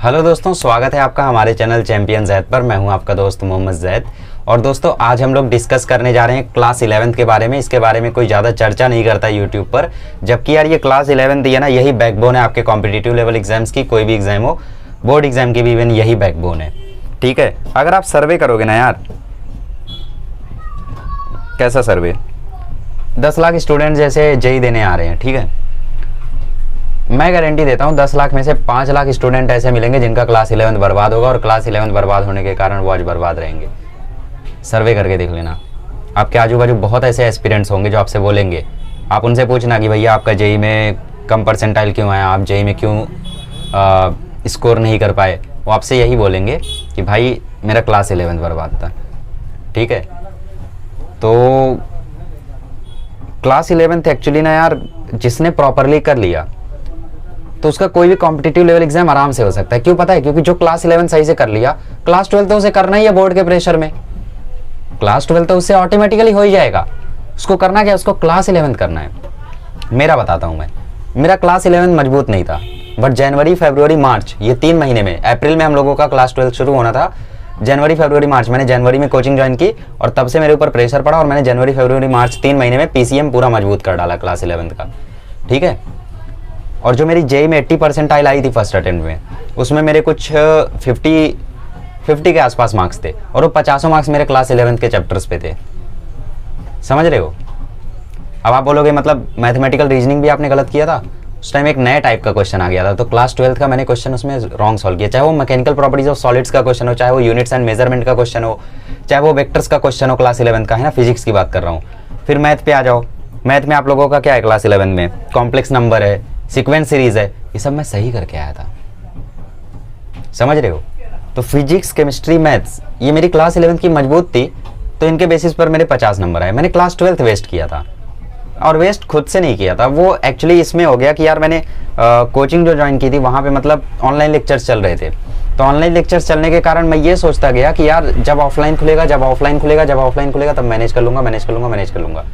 Hello दोस्तों, स्वागत है आपका हमारे चैनल चैंपियन जैद पर। मैं हूं आपका दोस्त मोहम्मद जैद। और दोस्तों आज हम लोग डिस्कस करने जा रहे हैं क्लास 11th के बारे में। इसके बारे में कोई ज़्यादा चर्चा नहीं करता यूट्यूब पर, जबकि यार ये क्लास 11th है ना, यही बैकबोन है आपके कॉम्पिटिटिव लेवल एग्जाम्स की। कोई भी एग्जाम हो, बोर्ड एग्जाम की भी इवन यही बैकबोन है। ठीक है, अगर आप सर्वे करोगे ना यार, कैसा सर्वे, 10 लाख स्टूडेंट जैसे जेई देने आ रहे हैं, ठीक है, मैं गारंटी देता हूँ 10 लाख में से 5 लाख स्टूडेंट ऐसे मिलेंगे जिनका क्लास 11th बर्बाद होगा, और क्लास 11th बर्बाद होने के कारण वो आज बर्बाद रहेंगे। सर्वे करके देख लेना, आपके आजू बाजू बहुत ऐसे एस्पिरेंट्स होंगे जो आपसे बोलेंगे। आप उनसे पूछना कि भैया आपका जेई में कम परसेंटाइल क्यों आया, आप जेई में क्यों स्कोर नहीं कर पाए। वो आपसे यही बोलेंगे कि भाई मेरा क्लास 11th बर्बाद था। ठीक है, तो क्लास 11th एक्चुअली ना यार, जिसने प्रॉपरली कर लिया तो उसका कोई भी कॉम्पिटिटिव लेवल एग्जाम आराम से हो सकता है। क्यों पता है? क्योंकि जो क्लास 11 सही से कर लिया, क्लास 12 तो उसे करना ही है बोर्ड के प्रेशर में। क्लास 12 तो उससे ऑटोमेटिकली हो ही जाएगा। उसको करना क्या, उसको क्लास 11 करना है। मेरा बताता हूं मैं, मेरा क्लास 11 मजबूत नहीं था, बट जनवरी फरवरी मार्च ये 3 महीने में, अप्रैल में हम लोगों का क्लास 12 शुरू होना था, जनवरी फरवरी मार्च, मैंने जनवरी में कोचिंग ज्वाइन की और तब से मेरे ऊपर प्रेशर पड़ा और मैंने जनवरी फरवरी मार्च 3 महीने में पीसीएम पूरा मजबूत कर डाला क्लास 11 का। ठीक है, और जो मेरी जेई में 80% आई थी फर्स्ट अटेम्प्ट में, उसमें मेरे कुछ 50 के आसपास मार्क्स थे, और वो 50 मार्क्स मेरे क्लास 11 के चैप्टर्स पे थे। समझ रहे हो? अब आप बोलोगे मतलब मैथमेटिकल रीजनिंग भी आपने गलत किया था। उस टाइम एक नया टाइप का क्वेश्चन आ गया था, तो क्लास 12 का मैंने क्वेश्चन उसमें रॉन्ग सॉल्व किया। चाहे वो मैकेनिकल प्रॉपर्टीज ऑफ सॉलिड्स का क्वेश्चन हो, चाहे वो यूनिट्स एंड मेजरमेंट का क्वेश्चन हो, चाहे वो वेक्टर्स का क्वेश्चन हो क्लास 11 का, है ना, फिजिक्स की बात कर रहा हूँ। फिर मैथ पे आ जाओ, मैथ में आप लोगों का क्या है क्लास 11 में, कॉम्प्लेक्स नंबर है, सीक्वेंस सीरीज है, ये सब मैं सही करके आया था। समझ रहे हो? तो फिजिक्स, केमिस्ट्री, मैथ्स ये मेरी क्लास 11 की मजबूत थी, तो इनके बेसिस पर मेरे 50 नंबर आए। मैंने क्लास 12 वेस्ट किया था, और वेस्ट खुद से नहीं किया था, वो एक्चुअली इसमें हो गया कि यार मैंने कोचिंग जो ज्वाइन की थी वहाँ पे मतलब ऑनलाइन लेक्चर्स चल रहे थे। तो ऑनलाइन लेक्चर्स चलने के कारण मैं ये सोचता गया कि यार जब ऑफलाइन खुलेगा, जब ऑफलाइन खुलेगा, जब ऑफलाइन खुलेगा तब मैनेज कर लूँगा।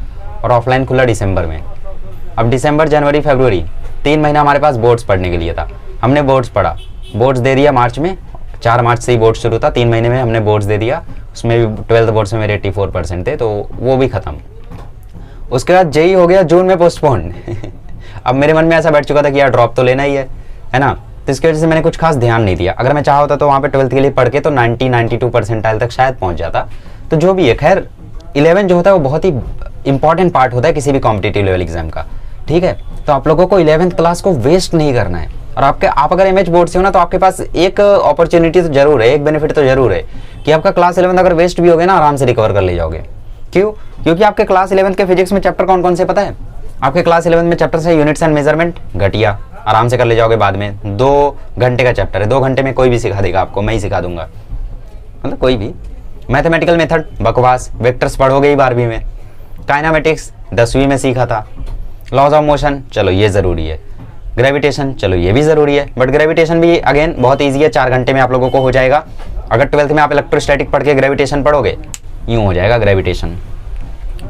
और ऑफलाइन खुला दिसंबर में। अब दिसंबर, जनवरी, फरवरी 3 महीना हमारे पास बोर्ड्स पढ़ने के लिए था। हमने बोर्ड्स पढ़ा, बोर्ड्स दे दिया मार्च में, 4 मार्च से ही बोर्ड शुरू था, 3 महीने में हमने बोर्ड्स दे दिया। उसमें भी 12th बोर्ड्स में मेरे 84% थे, तो वो भी ख़त्म। उसके बाद जेई हो गया जून में पोस्टपोन। अब मेरे मन में ऐसा बैठ चुका था कि यार ड्रॉप तो लेना ही है ना, तो इसकी वजह से मैंने कुछ खास ध्यान नहीं दिया। अगर मैं चाहा होता तो वहाँ पे 12th के लिए पढ़ के तो 90-92 परसेंटाइल तक शायद पहुँच जाता। तो जो भी है, खैर 11 जो होता है वो बहुत ही इंपॉर्टेंट पार्ट होता है किसी भी कॉम्पिटिटिव लेवल एग्जाम का। ठीक है, तो आप लोगों को 11th क्लास को वेस्ट नहीं करना है। और आप अगर एमएच बोर्ड से हो ना, तो आपके पास एक अपॉर्चुनिटी तो जरूर है, एक बेनिफिट तो जरूर है कि आपका क्लास 11 अगर वेस्ट भी हो गया ना, आराम से रिकवर कर ले जाओगे। क्यों? क्योंकि आपके क्लास 11 के फिजिक्स में चैप्टर कौन कौन से पता है? आपके क्लास 11 में चैप्टर है यूनिट्स एंड मेजरमेंट, घटिया, आराम से कर ले जाओगे। बाद में 2 घंटे का चैप्टर है, 2 घंटे में कोई भी सिखा देगा आपको, मैं ही सिखा दूंगा, मतलब कोई भी। मैथमेटिकल मेथड बकवास, वेक्टर्स पढ़ोगे ही 12वीं में। काइनेमेटिक्स 10वीं में सीखा था। लॉज ऑफ मोशन, चलो ये ज़रूरी है। ग्रेविटेशन, चलो ये भी ज़रूरी है, बट ग्रेविटेशन भी अगेन बहुत ईजी है, 4 घंटे में आप लोगों को हो जाएगा। अगर 12th में आप इलेक्ट्रोस्टैटिक पढ़ के ग्रेविटेशन पढ़ोगे, यूँ हो जाएगा ग्रेविटेशन।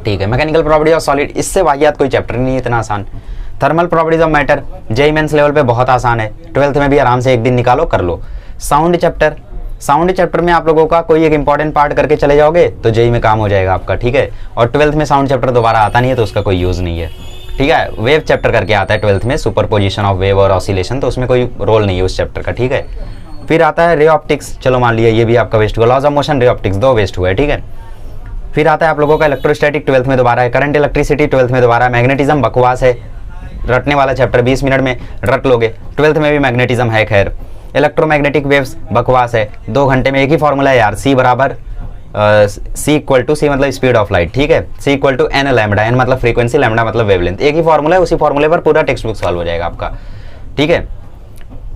ठीक है, मैकेनिकल प्रॉपर्टी ऑफ सॉलिड, इससे वाहियात कोई चैप्टर नहीं है इतना आसान। Thermal properties of matter JEE mains level पे बहुत आसान है, 12th में भी आराम से एक दिन निकालो कर लो। साउंड चैप्टर में आप लोगों का कोई एक इंपॉर्टेंट पार्ट करके चले जाओगे तो जेईई में काम हो जाएगा आपका। ठीक है, और 12th में साउंड चैप्टर दोबारा आता नहीं है, तो उसका कोई यूज़ नहीं है। ठीक है, वेव चैप्टर करके आता है 12th में, सुपरपोजिशन ऑफ वेव और ऑसिलेशन, तो उसमें कोई रोल नहीं है उस चैप्टर का। ठीक है, फिर आता है रे ऑप्टिक्स, चलो मान लिया ये भी आपका वेस्ट हुआ। Laws of motion, ray optics 2 waste हुआ है। ठीक है, फिर आता है आप लोगों का इलेक्ट्रोस्टैटिक 12th में दोबारा है। करंट इलेक्ट्रिसिटी 12th में दोबारा है। मैग्नेटिज्म बकवास है, रटने वाला चैप्टर, 20 मिनट में रट लोगे। 12th में भी मैग्नेटिज्म है। खैर, इलेक्ट्रोमैग्नेटिक वेव्स बकवास है, 2 घंटे में एक ही फॉर्मूला है यार, C बराबर C इक्वल टू, C मतलब स्पीड ऑफ लाइट, ठीक है, C equal to n lambda, n मतलब फ्रीक्वेंसी, लैम्डा मतलब वेवलेंथ। एक ही फॉर्मूला है, उसी फॉर्मूले पर पूरा टेक्स्ट बुक सॉल्व हो जाएगा आपका। ठीक है,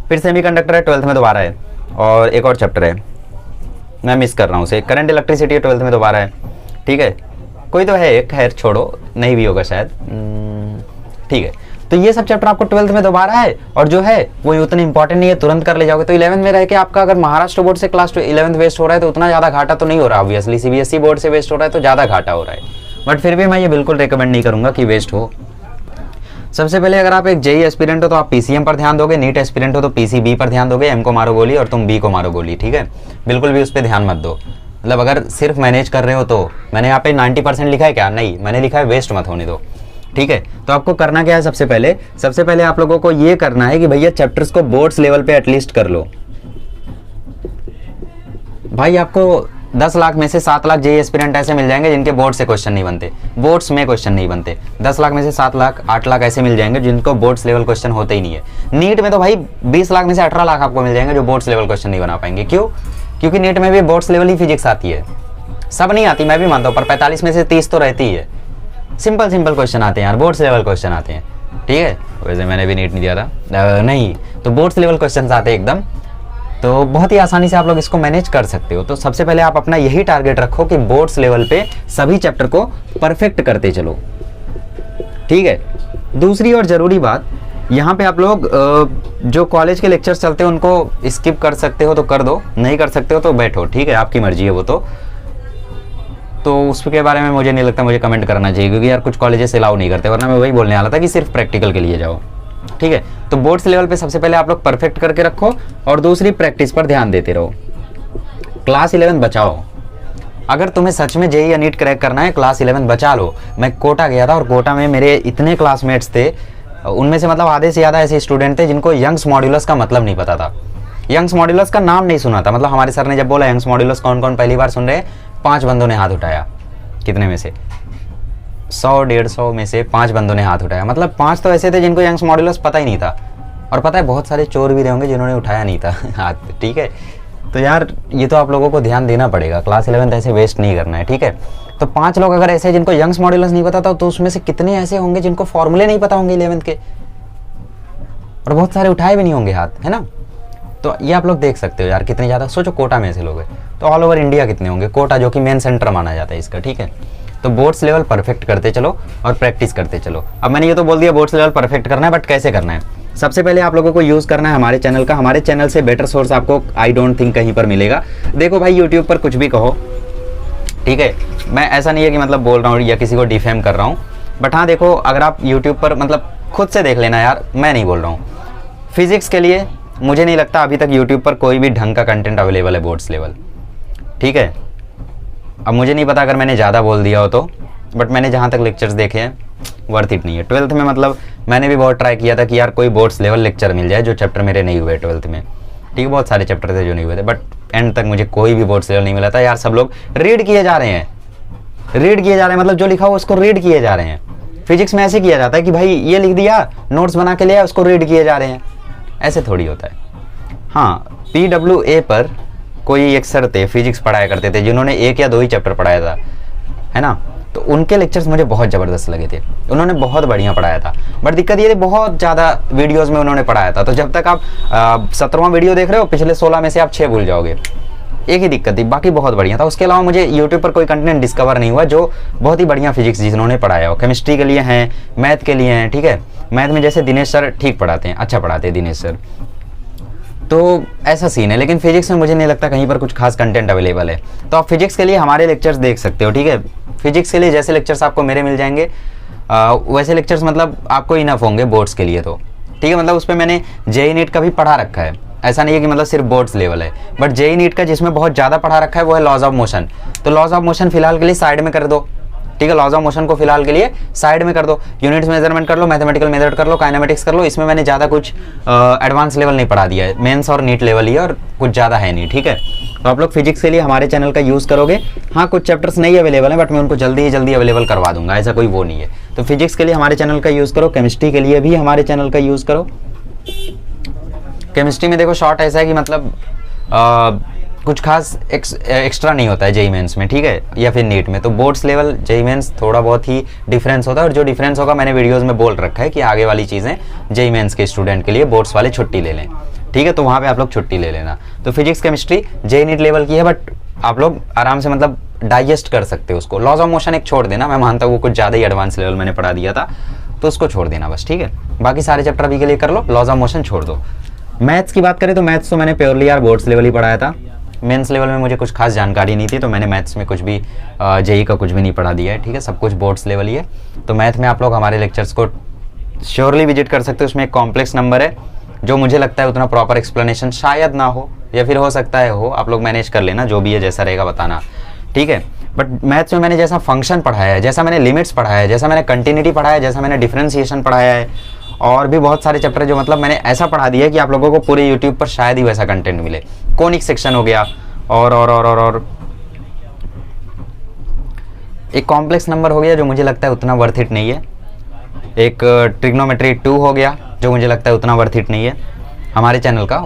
फिर सेमीकंडक्टर है 12th में दोबारा है, और एक और चैप्टर है मैं मिस कर रहा हूँ उसे, करंट इलेक्ट्रिसिटी 12th में दोबारा है। ठीक है, कोई तो है, खैर छोड़ो, नहीं भी होगा शायद। ठीक है, तो ये सब चैप्टर आपको 12th में दोबारा है, और जो है वो उतने इंपॉर्टेंट नहीं है, तुरंत कर ले जाओगे। तो 11th में रह के आपका अगर महाराष्ट्र बोर्ड से क्लास 11th वेस्ट हो रहा है तो उतना ज़्यादा घाटा तो नहीं हो रहा, ऑब्वियसली सीबीएसई बोर्ड से वेस्ट हो रहा है तो ज़्यादा घाटा हो रहा है, बट फिर भी मैं ये बिल्कुल रिकमेंड नहीं करूँगा कि वेस्ट हो। सबसे पहले अगर आप एक जेई एस्पिरेंट हो तो आप पीसीएम पर ध्यान दोगे, नीट एस्पिरेंट हो तो पीसीबी पर ध्यान दोगे, एम को मारो गोली और तुम बी को मारो गोली, ठीक है। बिल्कुल भी उस पर ध्यान मत दो। मतलब अगर सिर्फ मैनेज कर रहे हो तो मैंने यहाँ पे 90% लिखा है क्या? नहीं, मैंने लिखा है वेस्ट मत होने दो, ठीक है। तो आपको करना क्या है? सबसे पहले आप लोगों को ये करना है कि भैया चैप्टर्स को बोर्ड्स लेवल पे एटलीस्ट कर लो। भाई आपको 10 लाख में से 7 लाख जेई एस्पिरेंट ऐसे मिल जाएंगे जिनके बोर्ड से क्वेश्चन नहीं बनते, बोर्ड्स में क्वेश्चन नहीं बनते। 10 लाख में से 7 लाख 8 लाख ऐसे मिल जाएंगे जिनको बोर्ड्स लेवल क्वेश्चन होते ही नहीं है। नीट में तो भाई 20 लाख में से 18 लाख आपको मिल जाएंगे जो बोर्ड्स लेवल क्वेश्चन नहीं बना पाएंगे। क्यों? क्योंकि नीट में भी बोर्ड्स लेवल ही फिजिक्स आती है, सब नहीं आती, मैं भी मानता हूँ, पर 45 में से 30 तो रहती है। सिंपल क्वेश्चन आते हैं यार, बोर्ड्स लेवल क्वेश्चन आते हैं, ठीक है। वैसे मैंने भी नीट नहीं दिया था, नहीं तो बोर्ड्स लेवल क्वेश्चन आते हैं एकदम, तो बहुत ही आसानी से आप लोग इसको मैनेज कर सकते हो। तो सबसे पहले आप अपना यही टारगेट रखो कि बोर्ड्स लेवल पे सभी चैप्टर को परफेक्ट करते चलो, ठीक है। दूसरी और ज़रूरी बात, यहाँ पे आप लोग जो कॉलेज के लेक्चर्स चलते हैं उनको स्किप कर सकते हो तो कर दो, नहीं कर सकते हो तो बैठो, ठीक है, आपकी मर्जी है वो। तो उसके बारे में मुझे नहीं लगता मुझे कमेंट करना चाहिए, क्योंकि यार कुछ कॉलेजेस अलाउ नहीं करते, वरना मैं वही बोलने वाला था कि सिर्फ प्रैक्टिकल के लिए जाओ, ठीक है। तो बोर्ड्स लेवल पे सबसे पहले आप लोग परफेक्ट करके रखो और दूसरी प्रैक्टिस पर ध्यान देते रहो। क्लास 11 बचाओ। अगर तुम्हें सच में जेईई या नीट क्रैक करना है, क्लास 11 बचा लो। मैं कोटा गया था और कोटा में मेरे इतने क्लासमेट्स थे, उनमें से मतलब आधे से ज़्यादा ऐसे स्टूडेंट थे जिनको यंग्स मॉड्यूलस का मतलब नहीं पता था, यंग्स मॉड्यूलस का नाम नहीं सुना था। मतलब हमारे सर ने जब बोला यंग्स मॉड्यूलस कौन कौन पहली बार सुन रहे हैं, 5 बंदों ने हाथ उठाया। कितने में से? 100-150 में से 5 बंदों ने हाथ उठाया। मतलब 5 तो ऐसे थे जिनको यंग्स मॉड्यूलस पता ही नहीं था। और पता है बहुत सारे चोर भी रहे होंगे जिन्होंने उठाया नहीं था हाथ, ठीक है। तो यार ये तो आप लोगों को ध्यान देना पड़ेगा, क्लास 11 ऐसे वेस्ट नहीं करना है, ठीक है। तो 5 लोग अगर ऐसे जिनको यंग्स मॉड्यूलस नहीं पता था, तो उसमें से कितने ऐसे होंगे जिनको फॉर्मूले नहीं पता होंगे 11th के, और बहुत सारे उठाए भी नहीं होंगे हाथ, है ना। तो ये आप लोग देख सकते हो यार कितने ज़्यादा। सोचो कोटा में ऐसे लोग हैं, तो ऑल ओवर इंडिया कितने होंगे। कोटा जो कि मेन सेंटर माना जाता है इसका, ठीक है। तो बोर्ड्स लेवल परफेक्ट करते चलो और प्रैक्टिस करते चलो। अब मैंने ये तो बोल दिया बोर्ड्स लेवल परफेक्ट करना है, बट कैसे करना है? सबसे पहले आप लोगों को यूज़ करना है हमारे चैनल का। हमारे चैनल से बेटर सोर्स आपको आई डोंट थिंक कहीं पर मिलेगा। देखो भाई यूट्यूब पर कुछ भी कहो, ठीक है, मैं ऐसा नहीं है कि मतलब बोल रहा हूँ या किसी को डिफेम कर रहा हूँ, बट हाँ देखो अगर आप यूट्यूब पर मतलब खुद से देख लेना यार, मैं नहीं बोल रहा हूँ। फिजिक्स के लिए मुझे नहीं लगता अभी तक यूट्यूब पर कोई भी ढंग का कंटेंट अवेलेबल है बोर्ड्स लेवल, ठीक है। अब मुझे नहीं पता अगर मैंने ज़्यादा बोल दिया हो तो, बट मैंने जहाँ तक लेक्चर्स देखे हैं वर्थ इट नहीं है। 12th में मतलब मैंने भी बहुत ट्राई किया था कि यार कोई बोर्ड्स लेवल लेक्चर मिल जाए जो चैप्टर मेरे नहीं हुए 12th में, ठीक है। बहुत सारे चैप्टर थे जो नहीं हुए थे, बट एंड तक मुझे कोई भी बोर्ड्स लेवल नहीं मिला था यार। सब लोग रीड किए जा रहे हैं, मतलब जो लिखा हो उसको रीड किए जा रहे हैं। फिजिक्स में ऐसे किया जाता है कि भाई ये लिख दिया, नोट्स बना के ले आया, उसको रीड किए जा रहे हैं, ऐसे थोड़ी होता है। हाँ, PWA पर कोई एक सर थे फिजिक्स पढ़ाया करते थे जिन्होंने 1 या 2 ही चैप्टर पढ़ाया था, है ना। तो उनके लेक्चर्स मुझे बहुत ज़बरदस्त लगे थे, उन्होंने बहुत बढ़िया पढ़ाया था। बट दिक्कत ये थी बहुत ज़्यादा वीडियोस में उन्होंने पढ़ाया था, तो जब तक आप 17वां वीडियो देख रहे हो पिछले 16 में से आप 6 भूल जाओगे। एक ही दिक्कत थी, बाकी बहुत बढ़िया था। उसके अलावा मुझे यूट्यूब पर कोई कंटेंट डिस्कवर नहीं हुआ जो बहुत ही बढ़िया फिजिक्स जिन्होंने पढ़ाया हो। केमिस्ट्री के लिए हैं, मैथ के लिए हैं, ठीक है। मैथ में जैसे दिनेश सर ठीक पढ़ाते हैं, अच्छा पढ़ाते हैं दिनेश सर, तो ऐसा सीन है। लेकिन फिजिक्स में मुझे नहीं लगता कहीं पर कुछ खास कंटेंट अवेलेबल है। तो आप फिजिक्स के लिए हमारे लेक्चर्स देख सकते हो, ठीक है। फिजिक्स के लिए जैसे लेक्चर्स आपको मेरे मिल जाएंगे वैसे लेक्चर्स मतलब आपको इनफ होंगे बोर्ड्स के लिए, तो ठीक है। मतलब उस पर मैंने जेईई नीट का भी पढ़ा रखा है, ऐसा नहीं है कि मतलब सिर्फ बोर्ड्स लेवल है। बट जेईई नीट का जिसमें बहुत ज़्यादा पढ़ा रखा है वो है लॉज ऑफ मोशन। तो लॉज ऑफ मोशन फिलहाल के लिए साइड में कर दो, ठीक है। लॉज ऑफ मोशन को फिलहाल के लिए साइड में कर दो। यूनिट्स मेजरमेंट कर लो, मैथमेटिकल मेथड कर लो, काइनेमेटिक्स कर लो। इसमें मैंने ज़्यादा कुछ एडवांस लेवल नहीं पढ़ा दिया है, मेंस और नीट लेवल ही है और कुछ ज़्यादा है नहीं, ठीक है। तो आप लोग फिजिक्स के लिए हमारे चैनल का यूज़ करोगे। हाँ कुछ चैप्टर्स नहीं अवेलेबल हैं, बट मैं उनको जल्दी अवेलेबल करवा दूंगा, ऐसा कोई वो नहीं है। तो फिजिक्स के लिए हमारे चैनल का यूज़ करो, केमिस्ट्री के लिए भी हमारे चैनल का यूज़ करो। केमिस्ट्री में देखो शॉर्ट ऐसा है कि मतलब कुछ खास एक्स्ट्रा नहीं होता है जेईई मेंस में, ठीक है, या फिर नीट में। तो बोर्ड्स लेवल जेईई मेंस थोड़ा बहुत ही डिफरेंस होता है, और जो डिफरेंस होगा मैंने वीडियोस में बोल रखा है कि आगे वाली चीज़ें जेईई मेंस के स्टूडेंट के लिए बोर्ड्स वाले छुट्टी ले लें, ठीक है। तो वहाँ पे आप लोग छुट्टी ले लेना। तो physics chemistry JEE NEET level की है, बट आप लोग आराम से मतलब डाइजेस्ट कर सकते हो उसको। लॉज ऑफ मोशन एक छोड़ देना, मैं मानता हूँ वो कुछ ज़्यादा ही एडवांस लेवल मैंने पढ़ा दिया था, तो उसको छोड़ देना बस, ठीक है। बाकी सारे चैप्टर अभी के लिए कर लो, लॉज ऑफ मोशन छोड़ दो। मैथ्स की बात करें तो मैथ्स तो मैंने प्योरली यार बोर्ड्स लेवल ही पढ़ाया था। मेंस लेवल में मुझे कुछ खास जानकारी नहीं थी, तो मैंने मैथ्स में कुछ भी जेईई का कुछ भी नहीं पढ़ा दिया है, ठीक है। सब कुछ बोर्ड्स लेवल ही है। तो मैथ में आप लोग हमारे लेक्चर्स को श्योरली विजिट कर सकते हो। उसमें एक कॉम्प्लेक्स नंबर है जो मुझे लगता है उतना प्रॉपर एक्सप्लेनेशन शायद ना हो, या फिर हो सकता है हो, आप लोग मैनेज कर लेना, जो भी है जैसा रहेगा बताना, ठीक है। बट मैथ्स में मैंने जैसा फंक्शन पढ़ाया है, जैसा मैंने लिमिट्स पढ़ाया है, जैसा मैंने कंटिन्यूटी पढ़ाया है, जैसा मैंने डिफरेंशिएशन पढ़ाया है, और भी बहुत सारे चैप्टर जो मतलब मैंने ऐसा पढ़ा दिया है कि आप लोगों को पूरे यूट्यूब पर शायद ही वैसा कंटेंट मिले। कोनिक सेक्शन हो गया, और एक कॉम्प्लेक्स नंबर हो गया जो मुझे लगता है उतना वर्थ इट नहीं है। एक ट्रिग्नोमेट्री 2 हो गया जो मुझे लगता है उतना वर्थ इट नहीं है। हमारे चैनल का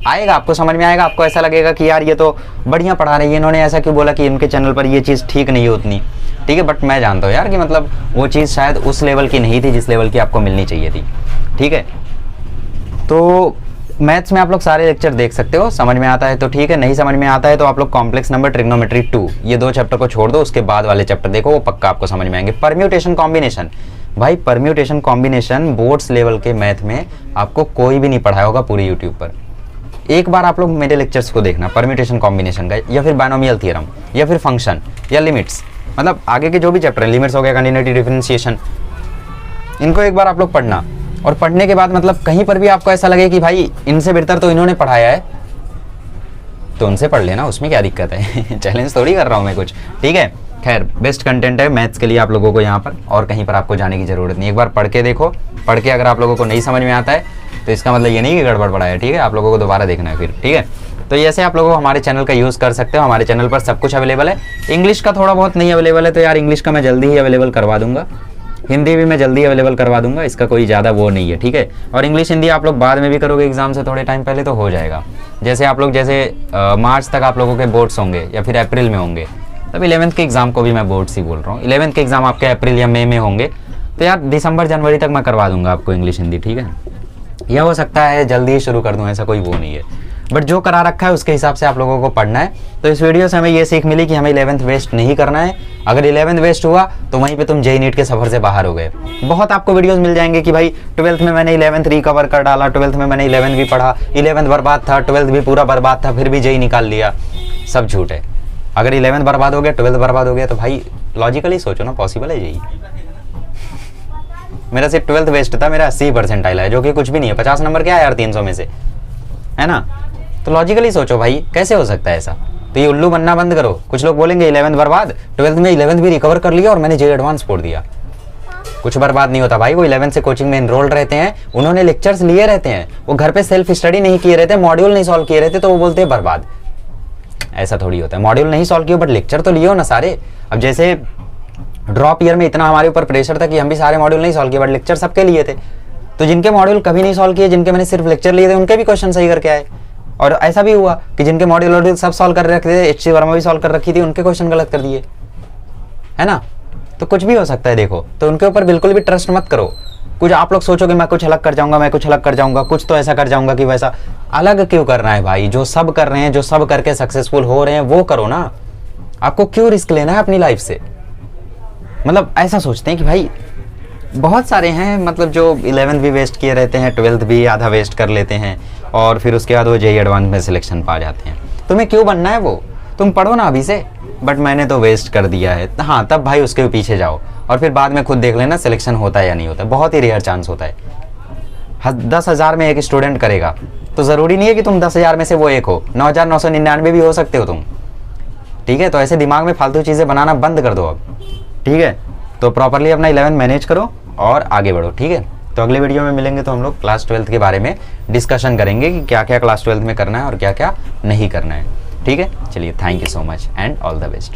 आएगा, आपको समझ में आएगा, आपको ऐसा लगेगा कि यार ये तो बढ़िया पढ़ा रही है, इन्होंने ऐसा क्यों बोला कि इनके चैनल पर ये चीज़ ठीक नहीं है उतनी, ठीक है। बट मैं जानता हूँ यार कि मतलब वो चीज़ शायद उस लेवल की नहीं थी जिस लेवल की आपको मिलनी चाहिए थी, ठीक है। तो मैथ्स में आप लोग सारे लेक्चर देख सकते हो, समझ में आता है तो ठीक है, नहीं समझ में आता है तो आप लोग कॉम्प्लेक्स नंबर, ट्रिग्नोमेट्री 2 ये 2 चैप्टर को छोड़ दो, उसके बाद वाले चैप्टर देखो, वो पक्का आपको समझ में आएंगे। परम्यूटेशन कॉम्बिनेशन, भाई परम्यूटेशन कॉम्बिनेशन बोर्ड्स लेवल के मैथ में आपको कोई भी नहीं पढ़ाया होगा पूरे यूट्यूब पर। एक बार आप लोग मेरे लेक्चर्स को देखना परम्यूटेशन कॉम्बिनेशन का, या फिर बायनोमियल थ्योरम, या फिर फंक्शन, या लिमिट्स, मतलब आगे के जो भी चैप्टर है, लिमिट्स हो गया, कंटिन्यूटी, डिफरेंशिएशन, इनको एक बार आप लोग पढ़ना। और पढ़ने के बाद मतलब कहीं पर भी आपको ऐसा लगे कि भाई इनसे बेहतर तो इन्होंने पढ़ाया है, तो उनसे पढ़ लेना, उसमें क्या दिक्कत है। चैलेंज थोड़ी कर रहा हूँ मैं कुछ, ठीक है। खैर बेस्ट कंटेंट है मैथ्स के लिए आप लोगों को यहाँ पर, और कहीं पर आपको जाने की ज़रूरत नहीं। एक बार पढ़ के देखो, पढ़ के अगर आप लोगों को नहीं समझ में आता है तो इसका मतलब ये नहीं कि गड़बड़ पड़ा है, ठीक है। आप लोगों को दोबारा देखना है फिर, ठीक है। तो ऐसे आप लोगों को हमारे चैनल का यूज़ कर सकते हो, हमारे चैनल पर सब कुछ अवेलेबल है। इंग्लिश का थोड़ा बहुत नहीं अवेलेबल है तो यार इंग्लिश का मैं जल्दी ही अवेलेबल करवा दूंगा, हिंदी भी मैं जल्दी अवेलेबल करवा दूंगा, इसका कोई ज़्यादा वो नहीं है, ठीक है। और इंग्लिश हिंदी आप लोग बाद में भी करोगे एग्जाम से थोड़े टाइम पहले तो हो जाएगा। जैसे आप लोग मार्च तक आप लोगों के बोर्ड्स होंगे या फिर अप्रैल में होंगे, तब 11th के एग्ज़ाम को भी मैं बोर्ड्स ही बोल रहा हूँ। 11th के एग्ज़ाम आपके अप्रैल या मई में होंगे, तो यार दिसंबर जनवरी तक मैं करवा दूंगा आपको इंग्लिश हिंदी, ठीक है। यह हो सकता है जल्दी ही शुरू कर दूँ, ऐसा कोई वो नहीं है, बट जो करा रखा है उसके हिसाब से आप लोगों को पढ़ना है। तो इस वीडियो से हमें ये सीख मिली कि हमें 11th वेस्ट नहीं करना है। अगर 11th वेस्ट हुआ तो वहीं पे तुम जेईई नीट के सफ़र से बाहर हो गए। बहुत आपको वीडियोस मिल जाएंगे कि भाई 12th में मैंने 11th रिकवर कर डाला, 12th में मैंने 11th भी पढ़ा, 11th बर्बाद था, 12th भी पूरा बर्बाद था, फिर भी जेईई निकाल लिया। सब झूठ है। अगर 11th बर्बाद हो गया, 12th बर्बाद हो गया, तो भाई लॉजिकली सोचो ना, पॉसिबल है जेईई। मेरा सिर्फ 12th वेस्ट था, मेरा 80% आया है, जो कि कुछ भी नहीं है। 50 नंबर क्या है यार 300 में से, है ना। तो लॉजिकली सोचो भाई कैसे हो सकता है ऐसा। तो ये उल्लू बनना बंद करो। कुछ लोग बोलेंगे 11th बर्बाद, 12th में 11th भी रिकवर कर लिया और मैंने जेईई एडवांस छोड़ दिया। कुछ बर्बाद नहीं होता भाई। वो 11th से कोचिंग में इनरोल्ड रहते हैं, उन्होंने लेक्चर्स लिए रहते हैं, वो घर पे सेल्फ स्टडी नहीं किए रहते, मॉड्यूल नहीं सॉल्व किए रहते, तो वो बोलते हैं बर्बाद। ऐसा थोड़ी होता है। मॉड्यूल नहीं सॉल्व किए बट लेक्चर तो लिए हो ना सारे। अब जैसे ड्रॉप ईयर में इतना हमारे ऊपर प्रेशर था कि हम भी सारे मॉड्यूल नहीं सॉल्व किए बट लेक्चर सबके लिए थे। तो जिनके मॉड्यूल कभी नहीं सॉल्व किए, जिनके मैंने सिर्फ लेक्चर लिए थे, उनके भी क्वेश्चन सही करके आए। और ऐसा भी हुआ कि जिनके मॉड्यूल सब सॉल्व कर रखे थे, HC वर्मा भी सॉल्व कर रखी थी, उनके क्वेश्चन गलत कर दिए, है ना। तो कुछ भी हो सकता है देखो। तो उनके ऊपर बिल्कुल भी ट्रस्ट मत करो। कुछ आप लोग सोचोगे मैं कुछ अलग कर जाऊंगा, मैं कुछ अलग कर जाऊंगा, कुछ तो ऐसा कर जाऊंगा कि वैसा। अलग क्यों करना है भाई? जो सब कर रहे हैं, जो सब करके सक्सेसफुल हो रहे हैं, वो करो ना। आपको क्यों रिस्क लेना है अपनी लाइफ से? मतलब ऐसा सोचते हैं कि भाई बहुत सारे हैं, मतलब जो 11th भी वेस्ट किए रहते हैं, 12th भी आधा वेस्ट कर लेते हैं, और फिर उसके बाद वो जेईई एडवांस में सिलेक्शन पा जाते हैं। तुम्हें क्यों बनना है वो? तुम पढ़ो ना अभी से। बट मैंने तो वेस्ट कर दिया है, हाँ तब भाई उसके पीछे जाओ और फिर बाद में खुद देख लेना सिलेक्शन होता है या नहीं होता है। बहुत ही रेयर चांस होता है। 10,000 में एक स्टूडेंट करेगा, तो ज़रूरी नहीं है कि तुम 10,000 में से वो एक हो। 9,999 भी हो सकते हो तुम, ठीक है। तो ऐसे दिमाग में फालतू चीज़ें बनाना बंद कर दो अब, ठीक है। तो प्रॉपरली अपना 11 मैनेज करो और आगे बढ़ो, ठीक है। तो अगले वीडियो में मिलेंगे तो हम लोग क्लास 12th के बारे में डिस्कशन करेंगे कि क्या क्या क्लास 12th में करना है और क्या क्या नहीं करना है, ठीक है। चलिए, thank you so much and all the best.